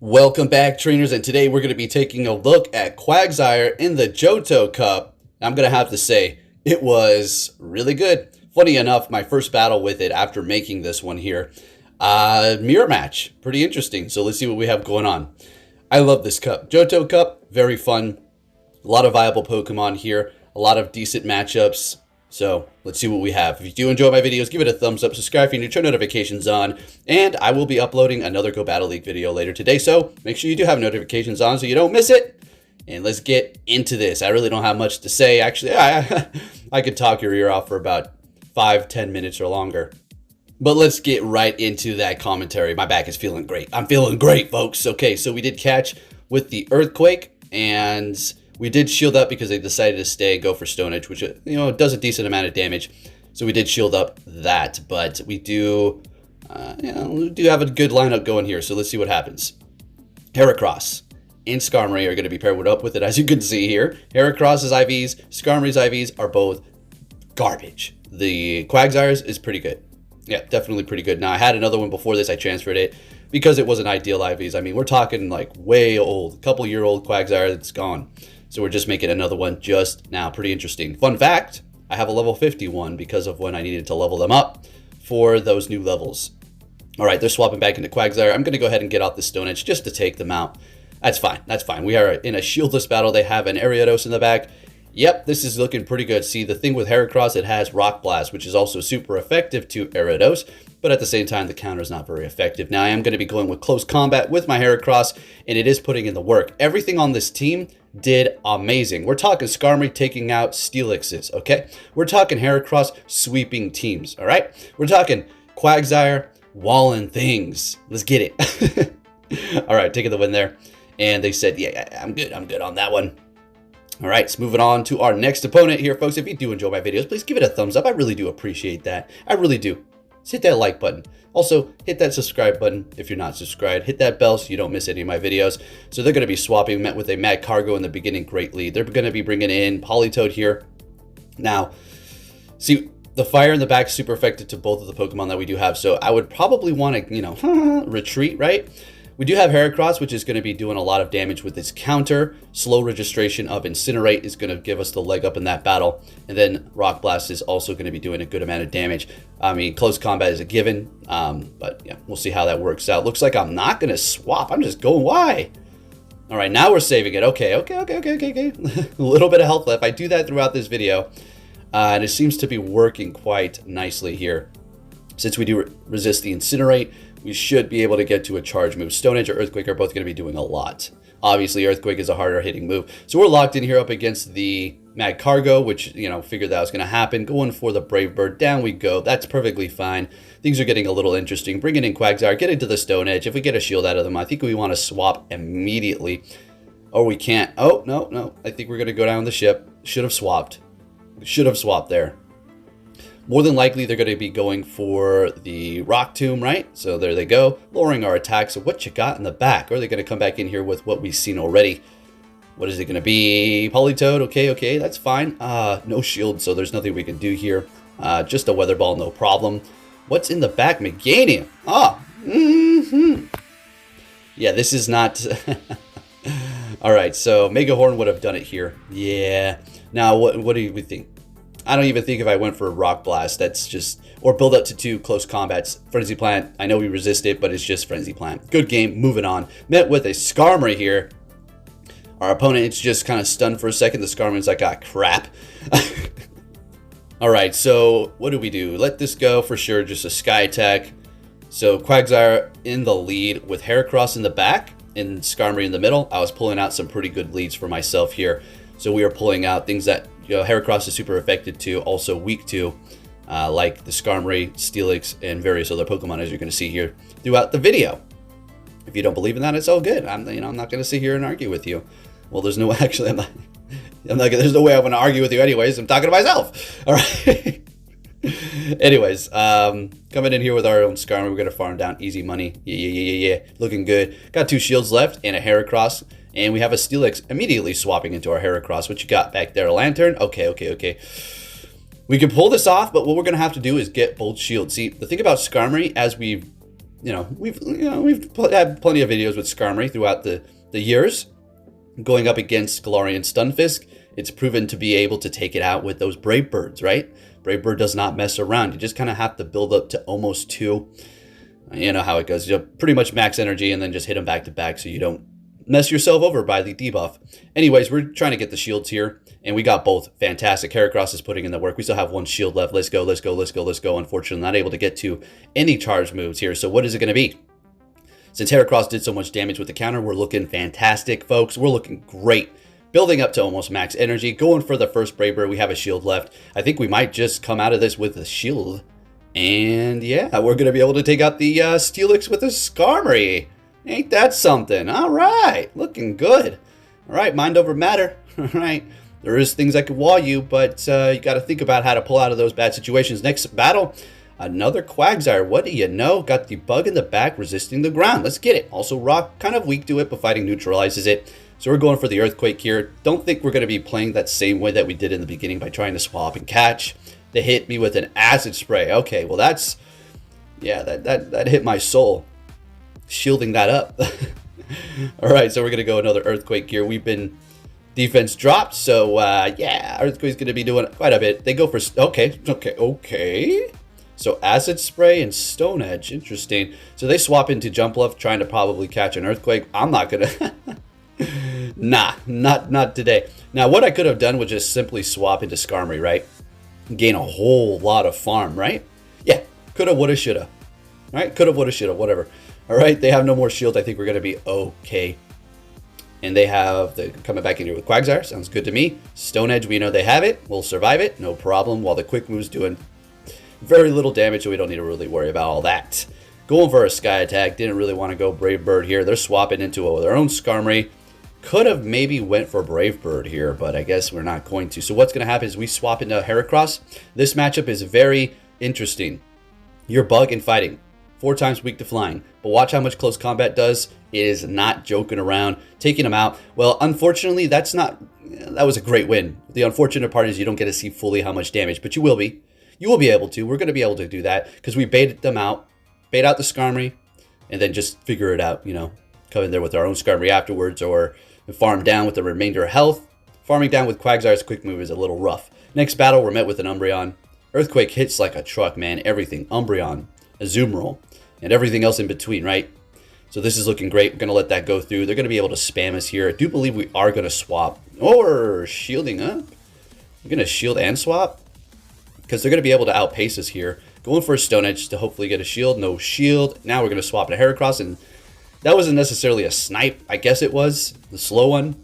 Welcome back, trainers, and today we're going to be taking a look at Quagsire in the Johto Cup. I'm going to have to say, it was really good. Funny enough, my first battle with it after making this one here, mirror match. Pretty interesting, so let's see what we have going on. I love this cup. Johto Cup, very fun. A lot of viable Pokemon here, a lot of decent matchups. So let's see what we have. If you do enjoy my videos, give it a thumbs up, subscribe if you're new, turn notifications on, and I will be uploading another Go Battle League video later today. So make sure you do have notifications on so you don't miss it. And let's get into this. I really don't have much to say. Actually, I could talk your ear off for about 5-10 minutes or longer. But let's get right into that commentary. My back is feeling great. I'm feeling great, folks. Okay, so we did catch with the Earthquake, and we did shield up because they decided to stay and go for Stone Edge, which, you know, does a decent amount of damage. So we did shield up that, but we do, we do have a good lineup going here. So let's see what happens. Heracross and Skarmory are going to be paired up with it, as you can see here. Heracross's IVs, Skarmory's IVs are both garbage. The Quagsire's is pretty good. Yeah, definitely pretty good. Now, I had another one before this. I transferred it because it wasn't ideal IVs. I mean, we're talking like way old, couple-year-old Quagsire that's gone. So we're just making another one just now. Pretty interesting. Fun fact, I have a level 51 because of when I needed to level them up for those new levels. All right, they're swapping back into Quagsire. I'm going to go ahead and get off the Stone Edge just to take them out. That's fine. That's fine. We are in a shieldless battle. They have an Ariados in the back. Yep, this is looking pretty good. See, the thing with Heracross, it has Rock Blast, which is also super effective to Ariados, but at the same time, the counter is not very effective. Now, I am going to be going with close combat with my Heracross, and it is putting in the work. Everything on this team did amazing. We're talking Skarmory taking out Steelixes, okay? We're talking Heracross sweeping teams, all right? We're talking Quagsire walling things. Let's get it. All right, taking the win there. And they said, yeah, I'm good on that one. All right, so moving on to our next opponent here, folks. If you do enjoy my videos, please give it a thumbs up. I really do appreciate that. I really do. Just hit that like button. Also, hit that subscribe button if you're not subscribed. Hit that bell so you don't miss any of my videos. So they're going to be swapping, met with a Mad Cargo in the beginning. Great lead. They're going to be bringing in Politoed here. Now, see, the fire in the back is super effective to both of the Pokemon that we do have. So I would probably want to, you know, retreat, right? We do have Heracross, which is going to be doing a lot of damage with its counter. Slow registration of Incinerate is going to give us the leg up in that battle. And then Rock Blast is also going to be doing a good amount of damage. I mean, close combat is a given, but yeah, we'll see how that works out. Looks like I'm not going to swap. I'm just going, why? All right, now we're saving it. Okay. A little bit of health left. I do that throughout this video, and it seems to be working quite nicely here. Since we do resist the Incinerate, we should be able to get to a charge move. Stone Edge or Earthquake are both going to be doing a lot. Obviously, Earthquake is a harder hitting move. So we're locked in here up against the Mad Cargo, which, you know, figured that was going to happen. Going for the Brave Bird. Down we go. That's perfectly fine. Things are getting a little interesting. Bringing in Quagsire. Get into the Stone Edge. If we get a shield out of them, I think we want to swap immediately. Or we can't. Oh, no. I think we're going to go down the ship. Should have swapped. Should have swapped there. More than likely, they're going to be going for the Rock Tomb, right? So there they go, lowering our attack. So what you got in the back? Or are they going to come back in here with what we've seen already? What is it going to be? Politoed, okay, that's fine. No shield, so there's nothing we can do here. Just a Weather Ball, no problem. What's in the back? Meganium. Yeah, this is not... All right, so Mega Horn would have done it here. Yeah. Now, what do we think? I don't even think if I went for a Rock Blast, that's just, or build up to 2 close combats. Frenzy Plant, I know we resist it, but it's just Frenzy Plant. Good game, moving on. Met with a Skarmory here. Our opponent is just kind of stunned for a second. The Skarmory's like, ah, crap. All right, so what do we do? Let this go for sure, just a Sky Attack. So Quagsire in the lead with Heracross in the back and Skarmory in the middle. I was pulling out some pretty good leads for myself here. So we are pulling out things that, you know, Heracross is super effective to, also weak to, like the Skarmory, Steelix, and various other Pokemon, as you're going to see here throughout the video. If you don't believe in that, it's all good. I'm not going to sit here and argue with you. Well, there's no, actually, there's no way I'm going to argue with you anyways. I'm talking to myself. All right. Anyways, coming in here with our own Skarmory, we're going to farm down easy money. Yeah. Looking good. Got 2 shields left and a Heracross. And we have a Steelix immediately swapping into our Heracross. What you got back there? A Lantern? Okay. We can pull this off, but what we're going to have to do is get both shields. See, the thing about Skarmory, as we've we've had plenty of videos with Skarmory throughout the years. Going up against Galarian Stunfisk, it's proven to be able to take it out with those Brave Birds, right? Brave Bird does not mess around. You just kind of have to build up to almost 2. You know how it goes. You pretty much max energy and then just hit them back to back so you don't mess yourself over by the debuff. Anyways, we're trying to get the shields here, and we got both. Fantastic. Heracross is putting in the work. We still have 1 shield left. Let's go, let's go, let's go, let's go. Unfortunately, not able to get to any charge moves here. So what is it going to be? Since Heracross did so much damage with the counter, we're looking fantastic, folks. We're looking great. Building up to almost max energy. Going for the first Brave Bird. We have a shield left. I think we might just come out of this with a shield. And yeah, we're going to be able to take out the Steelix with a Skarmory. Ain't that something? All right. Looking good. All right. Mind over matter. All right. There is things that could wall you, but you got to think about how to pull out of those bad situations. Next battle. Another Quagsire. What do you know? Got the bug in the back resisting the ground. Let's get it. Also, rock kind of weak to it, but fighting neutralizes it. So we're going for the Earthquake here. Don't think we're going to be playing that same way that we did in the beginning by trying to swap and catch. They hit me with an acid spray. Okay, well that's... yeah, that hit my soul. Shielding that up. Alright, so we're going to go another Earthquake here. We've been... defense dropped, so yeah, Earthquake's going to be doing quite a bit. They go for... okay. So Acid Spray and Stone Edge. Interesting. So they swap into Jump Bluff, trying to probably catch an Earthquake. I'm not going to... nah, not today. Now, what I could have done was just simply swap into Skarmory, right? Gain a whole lot of farm, right? Yeah, coulda, woulda, shoulda. Right? Coulda, woulda, shoulda, whatever. All right, they have no more shield. I think we're going to be okay. And they have the coming back in here with Quagsire. Sounds good to me. Stone Edge, we know they have it. We'll survive it. No problem. While the quick move's doing very little damage, so we don't need to really worry about all that. Going for a Sky Attack. Didn't really want to go Brave Bird here. They're swapping into their own Skarmory. Could have maybe went for Brave Bird here, but I guess we're not going to. So what's going to happen is we swap into Heracross. This matchup is very interesting. You're bug and fighting. 4 times weak to flying. But watch how much close combat does. It is not joking around. Taking him out. Well, unfortunately, that was a great win. The unfortunate part is you don't get to see fully how much damage, but you will be. You will be able to. We're going to be able to do that because we baited them out. Bait out the Skarmory, and then just figure it out, come in there with our own Skarmory afterwards, or farm down with the remainder of health. Farming down with Quagsire's quick move is a little rough. Next battle, we're met with an Umbreon. Earthquake hits like a truck, man. Everything. Umbreon, Azumarill, and everything else in between, right? So this is looking great. We're going to let that go through. They're going to be able to spam us here. I do believe we are going to swap. Or shielding up. We're going to shield and swap. Because they're going to be able to outpace us here. Going for a Stone Edge to hopefully get a shield. No shield. Now we're going to swap to Heracross. And that wasn't necessarily a snipe. I guess it was. The slow one.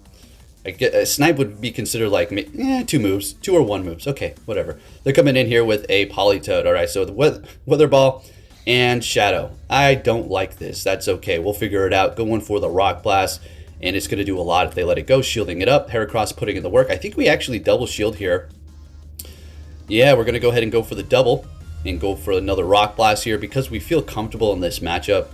A snipe would be considered like 2 moves. 2 or 1 moves. Okay, whatever. They're coming in here with a Politoed. Alright, so the Weather Ball and Shadow. I don't like this. That's okay. We'll figure it out. Going for the Rock Blast. And it's going to do a lot if they let it go. Shielding it up. Heracross putting in the work. I think we actually double shield here. Yeah, we're going to go ahead and go for the double. And go for another Rock Blast here because we feel comfortable in this matchup.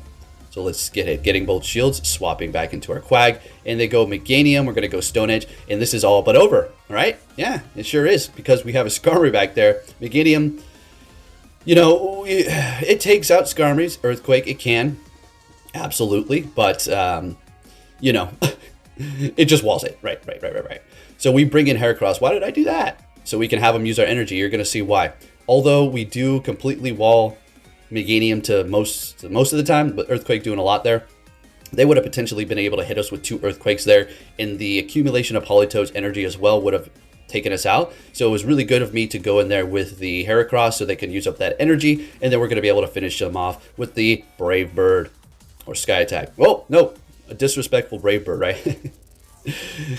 So let's get it. Getting both shields, swapping back into our Quag. And they go Meganium. We're going to go Stone Edge. And this is all but over. All right? Yeah, it sure is. Because we have a Skarmory back there. Meganium, it takes out Skarmory's Earthquake. It can. Absolutely. But, it just walls it. Right. So we bring in Heracross. Why did I do that? So we can have them use our energy. You're going to see why. Although we do completely wall Meganium to most of the time, but Earthquake doing a lot there. They would have potentially been able to hit us with 2 Earthquakes there, and the accumulation of Politoed's energy as well would have taken us out. So it was really good of me to go in there with the Heracross so they can use up that energy, and then we're going to be able to finish them off with the Brave Bird or Sky Attack. Whoa, no, a disrespectful Brave Bird, right?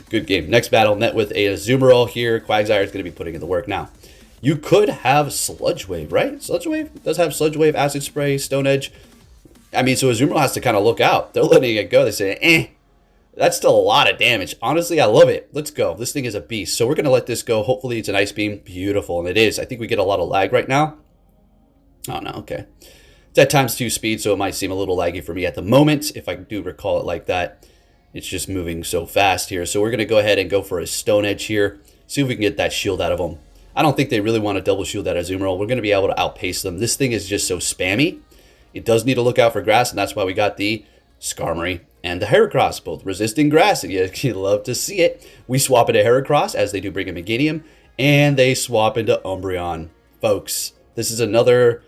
Good game. Next battle, met with a Azumarill here. Quagsire is going to be putting in the work now. You could have Sludge Wave, right? Sludge Wave does have Sludge Wave, Acid Spray, Stone Edge. I mean, so Azumarill has to kind of look out. They're letting it go. They say, that's still a lot of damage. Honestly, I love it. Let's go. This thing is a beast. So we're going to let this go. Hopefully it's an Ice Beam. Beautiful. And it is. I think we get a lot of lag right now. Oh, no. Okay. It's at ×2 speed, so it might seem a little laggy for me at the moment, if I do recall it like that. It's just moving so fast here. So we're going to go ahead and go for a Stone Edge here. See if we can get that shield out of them. I don't think they really want to double shield that Azumarill. We're going to be able to outpace them. This thing is just so spammy. It does need to look out for grass, and that's why we got the Skarmory and the Heracross, both resisting grass. And you love to see it. We swap into Heracross, as they do bring a Meganium, and they swap into Umbreon. Folks, this is another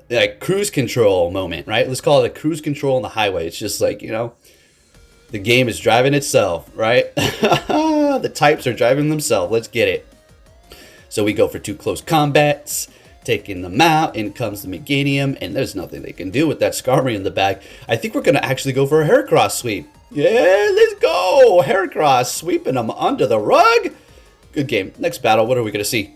like cruise control moment, right? Let's call it a cruise control on the highway. It's just like, you know, the game is driving itself, right? The types are driving themselves. Let's get it. So we go for 2 close combats, taking them out. In comes the Meganium, and there's nothing they can do with that Skarmory in the back. I think we're going to actually go for a Heracross sweep. Yeah, let's go. Heracross sweeping them under the rug. Good game. Next battle, what are we going to see?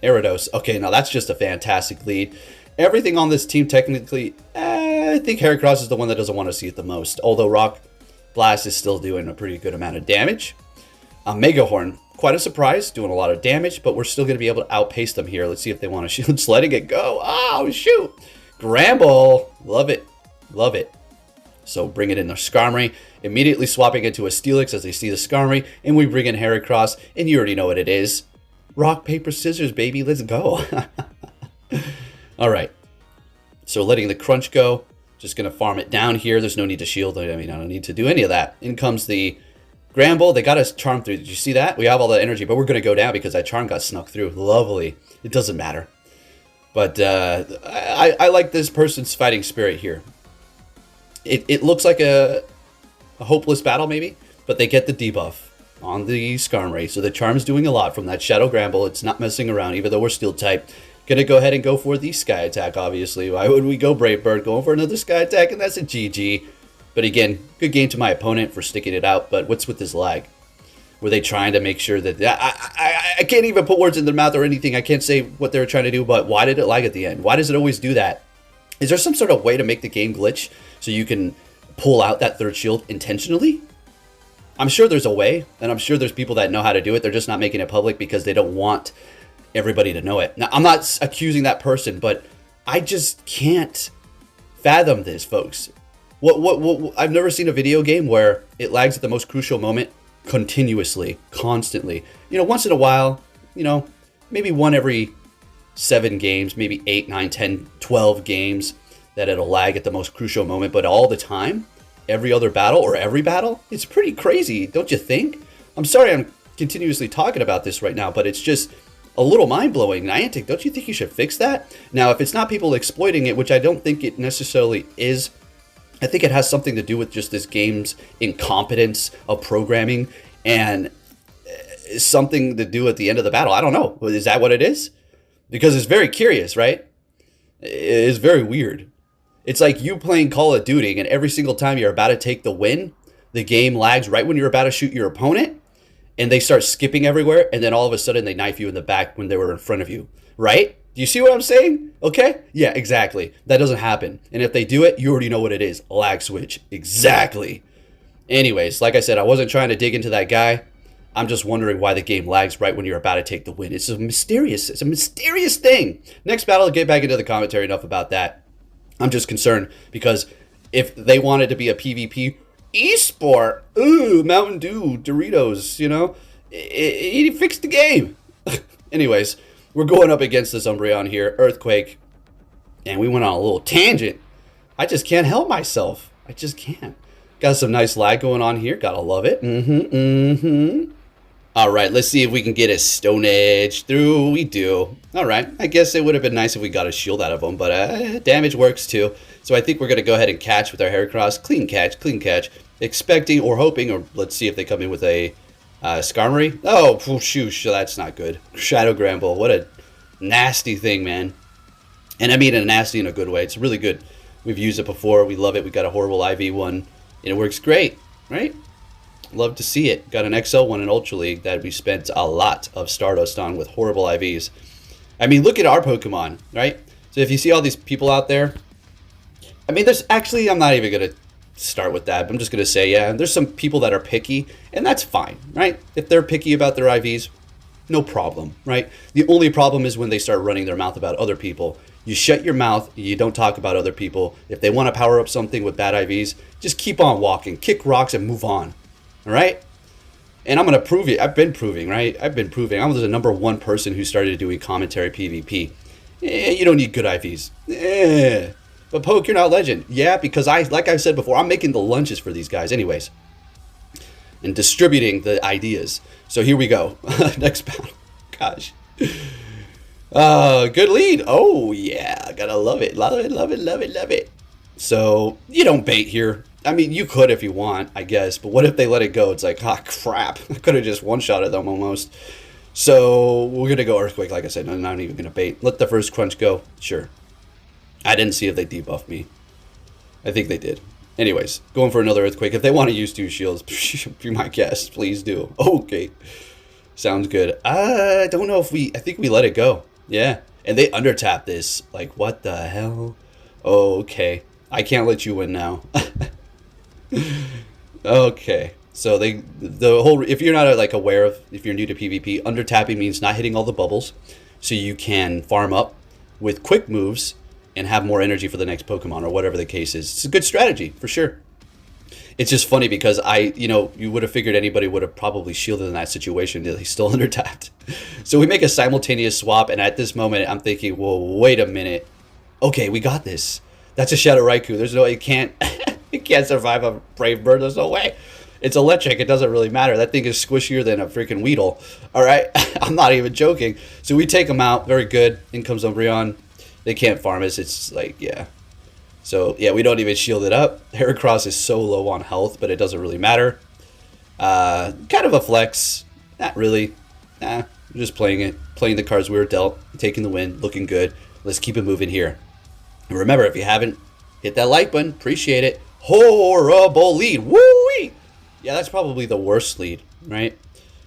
Gyarados. Okay, now that's just a fantastic lead. Everything on this team, technically, I think Heracross is the one that doesn't want to see it the most. Although Rock Blast is still doing a pretty good amount of damage. Mega Horn, quite a surprise, doing a lot of damage, but we're still going to be able to outpace them here. Let's see if they want to shoot. Just letting it go. Oh, shoot. Gramble. Love it. Love it. So bring it in the Skarmory, immediately swapping into a Steelix as they see the Skarmory, and we bring in Heracross, and you already know what it is. Rock, paper, scissors, baby. Let's go. All right. So letting the Crunch go. Just going to farm it down here. There's no need to shield. I mean, I don't need to do any of that. In comes the Gramble. They got us Charm through. Did you see that? We have all the energy, but we're going to go down because that Charm got snuck through. Lovely. It doesn't matter. But I like this person's fighting spirit here. It looks like a hopeless battle maybe, but they get the debuff on the Skarmory. So the Charm's doing a lot from that Shadow Gramble. It's not messing around, even though we're Steel type. Gonna go ahead and go for the Sky Attack, obviously. Why would we go Brave Bird? Going for another Sky Attack, and that's a GG. But again, good game to my opponent for sticking it out. But what's with this lag? Were they trying to make sure that... I can't even put words in their mouth or anything. I can't say what they were trying to do, but why did it lag at the end? Why does it always do that? Is there some sort of way to make the game glitch so you can pull out that third shield intentionally? I'm sure there's a way, and I'm sure there's people that know how to do it. They're just not making it public because they don't want everybody to know it. Now, I'm not accusing that person, but I just can't fathom this, folks. What I've never seen a video game where it lags at the most crucial moment continuously, constantly. You know, once in a while, you know, maybe one every 7 games, maybe 8, 9, 10, 12 games that it'll lag at the most crucial moment, but all the time, every other battle or every battle, it's pretty crazy, don't you think? I'm sorry I'm continuously talking about this right now, but it's just a little mind-blowing. Niantic, don't you think you should fix that? Now, if it's not people exploiting it, which I don't think it necessarily is, I think it has something to do with just this game's incompetence of programming and something to do at the end of the battle. I don't know. Is that what it is? Because it's very curious, right? It's very weird. It's like you playing Call of Duty, and every single time you're about to take the win, the game lags right when you're about to shoot your opponent, and they start skipping everywhere, and then all of a sudden they knife you in the back when they were in front of you, right? Do you see what I'm saying? Okay? Yeah, exactly. That doesn't happen. And if they do it, you already know what it is. Lag switch. Exactly. Anyways, like I said, I wasn't trying to dig into that guy. I'm just wondering why the game lags right when you're about to take the win. It's a mysterious thing. Next battle, I'll get back into the commentary. Enough about that. I'm just concerned because if they wanted to be a PvP esport, ooh, Mountain Dew, Doritos, you know, he fixed the game. Anyways, we're going up against this Umbreon here, Earthquake, and we went on a little tangent. I just can't help myself. I just can't. Got some nice lag going on here. Gotta love it. All right, let's see if we can get a Stone Edge through. We do. All right, I guess it would have been nice if we got a shield out of them, but damage works too. So I think we're going to go ahead and catch with our Heracross. Clean catch. Expecting or hoping, or let's see if they come in with a Skarmory. Oh, shoosh, that's not good. Shadow Gramble, what a nasty thing, man. And I mean a nasty in a good way. It's really good. We've used it before. We love it. We got a horrible IV one, and it works great, right? Love to see it. Got an XL one in Ultra League that we spent a lot of Stardust on with horrible IVs. I mean, look at our Pokemon, right? So if you see all these people out there, I mean, there's actually, I'm not even going to start with that. I'm just going to say, yeah, there's some people that are picky, and that's fine, right? If they're picky about their IVs, no problem, right? The only problem is when they start running their mouth about other people. You shut your mouth, you don't talk about other people. If they want to power up something with bad IVs, just keep on walking, kick rocks, and move on. All right? And I'm going to prove it. I've been proving, right? I've been proving. I was the #1 person who started doing commentary PvP. You don't need good IVs. But Poke, you're not legend. Yeah, because like I said before, I'm making the lunches for these guys anyways. And distributing the ideas. So here we go. Next battle. Gosh. Good lead. Oh, yeah. Gotta love it. Love it, love it, love it, love it. So, you don't bait here. I mean, you could if you want, I guess. But what if they let it go? It's like, ah, crap. I could have just one-shotted them almost. So, we're going to go Earthquake, like I said. I'm not even going to bait. Let the first crunch go. Sure. I didn't see if they debuffed me. I think they did. Anyways, going for another Earthquake. If they want to use 2 shields, be my guest. Please do. Okay. Sounds good. I don't know if I think we let it go. Yeah. And they undertap this. Like, what the hell? Okay. I can't let you win now. Okay. So if you're not like aware of, if you're new to PvP, undertapping means not hitting all the bubbles. So you can farm up with quick moves and have more energy for the next Pokemon or whatever the case is. It's a good strategy for sure. It's just funny because you would have figured anybody would have probably shielded in that situation. He's still undertapped. So we make a simultaneous swap, and at this moment, I'm thinking, well, wait a minute. Okay, we got this. That's a Shadow Raikou. There's no, it can't survive a Brave Bird. There's no way. It's electric. It doesn't really matter. That thing is squishier than a freaking Weedle. All right, I'm not even joking. So we take him out. Very good. In comes Umbreon. They can't farm us. It's like, yeah. So, yeah, we don't even shield it up. Heracross is so low on health, but it doesn't really matter. Kind of a flex. Not really. Nah, we're just playing it. Playing the cards we were dealt. Taking the win. Looking good. Let's keep it moving here. And remember, if you haven't, hit that like button. Appreciate it. Horrible lead. Woo-wee! Yeah, that's probably the worst lead, right?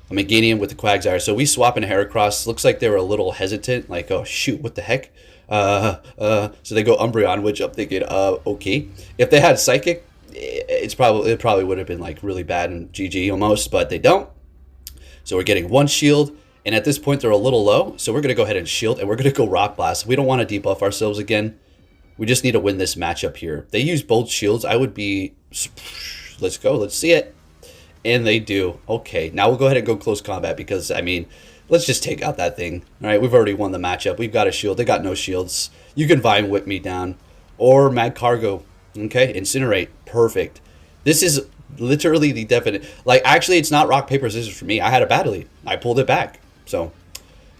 I'm Meganium with the Quagsire. So we swap into Heracross. Looks like they were a little hesitant. Like, oh, shoot, what the heck? So they go Umbreon, which I'm thinking, okay. If they had Psychic, it probably would have been like really bad and GG almost, but they don't. So we're getting 1 shield, and at this point they're a little low, so we're gonna go ahead and shield, and we're gonna go Rock Blast. We don't want to debuff ourselves again. We just need to win this matchup here. They use both shields. I would be, let's go, let's see it, and they do. Okay, now we'll go ahead and go close combat because I mean, let's just take out that thing. All right, we've already won the matchup. We've got a shield. They got no shields. You can Vine Whip me down. Or Mad Cargo. Okay, Incinerate. Perfect. This is literally the definite. Like, actually, it's not rock, paper, scissors for me. I had a bad lead. I pulled it back. So,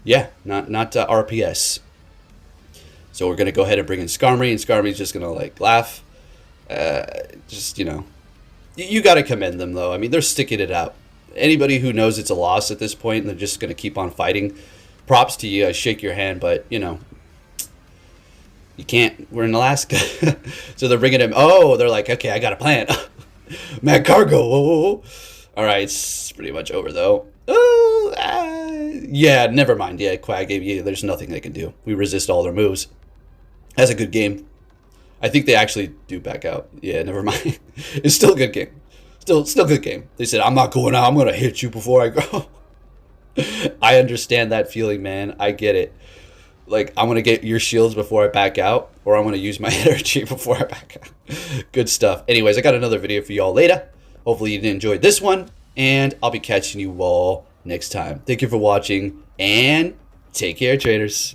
yeah, not RPS. So we're going to go ahead and bring in Skarmory. And Skarmory's just going to, like, laugh. Just, You got to commend them, though. I mean, they're sticking it out. Anybody who knows it's a loss at this point and they're just going to keep on fighting, props to you. I shake your hand, but, you can't. We're in Alaska. So they're bringing him. Oh, they're like, okay, I got a plan. Mad Cargo. All right, it's pretty much over, though. Yeah, never mind. Yeah, Quag gave you. There's nothing they can do. We resist all their moves. That's a good game. I think they actually do back out. Yeah, never mind. It's still a good game. Still good game. They said, I'm not going out. I'm going to hit you before I go. I understand that feeling, man. I get it. Like, I'm going to get your shields before I back out, or I'm going to use my energy before I back out. Good stuff. Anyways, I got another video for y'all later. Hopefully you enjoyed this one, and I'll be catching you all next time. Thank you for watching, and take care, traders.